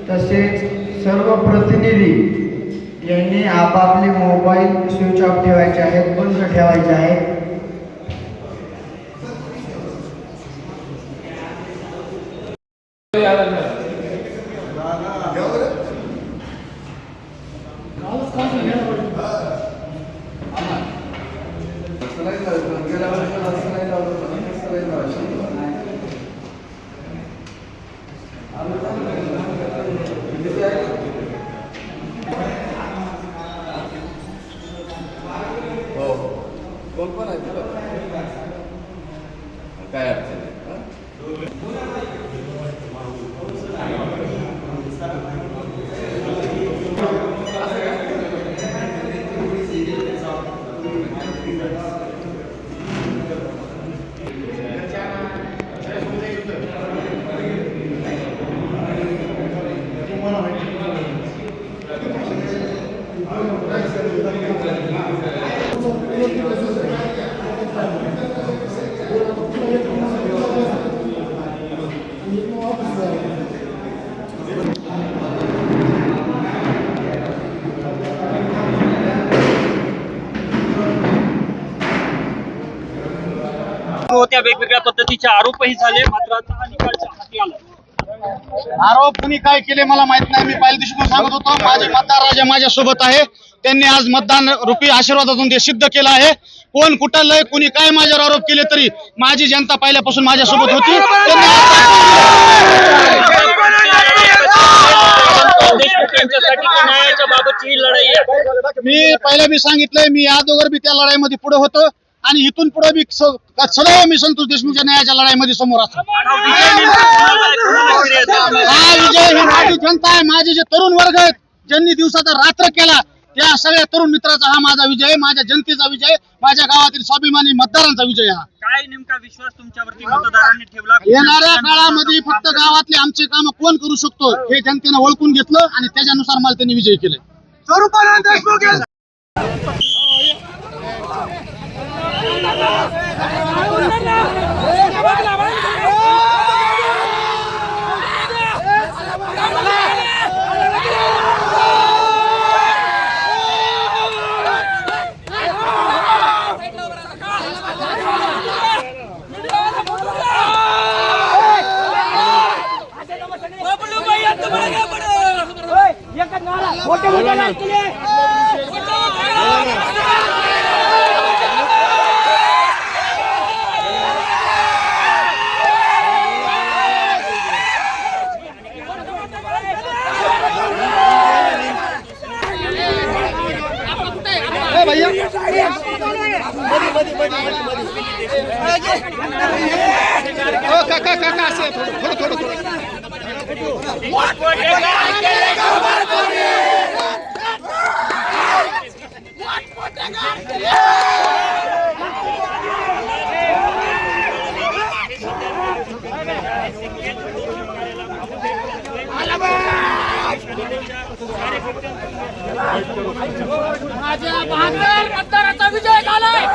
तसेच सर्व प्रतिनिधी यांनी आपापले मोबाईल स्विच ऑफ ठेवायचे आहेत, बंद ठेवायचे आहेत. काय अडचण होत्या, वेगवेगळ्या पद्धतीचे आरोपही झाले, मात्र आता निकालच्या हाती आला. आरोप कुणी काय केले मला माहित नाही. मी पहिल्या दिवशी पण सांगत होतो, माझे मतदार राजा माझ्या सोबत आहे. त्यांनी आज मतदान रूपी आशीर्वादातून ते सिद्ध केलं आहे. कोण कुठं लय कुणी काय माझ्यावर आरोप केले तरी माझी जनता पहिल्यापासून माझ्या सोबत होती. मी पहिल्या मी सांगितलंय, मी अगोदर बी त्या लढाईमध्ये पुढे होतो आणि इथून पुढे बी सदैव मी संतोष देशमुखच्या न्यायाच्या लढाईमध्ये समोर असतो. हा विजय ही माझी जनता आहे. माझे जे तरुण वर्ग आहेत ज्यांनी दिवसाचा रात्र केला, त्या सगळ्या तरुण मित्राचा हा माझा विजय, माझ्या जनतेचा विजय, माझ्या गावातील स्वाभिमानी मतदारांचा विजय. हा काय नेमका विश्वास तुमच्यावरती मतदारांनी ठेवला? येणाऱ्या काळामध्ये फक्त गावातले आमचे काम कोण करू शकतो हे जनतेने ओळखून घेतलं आणि त्याच्यानुसार मला त्यांनी विजय केले. माझ्या 72 मतदाराचा विजय झालाय.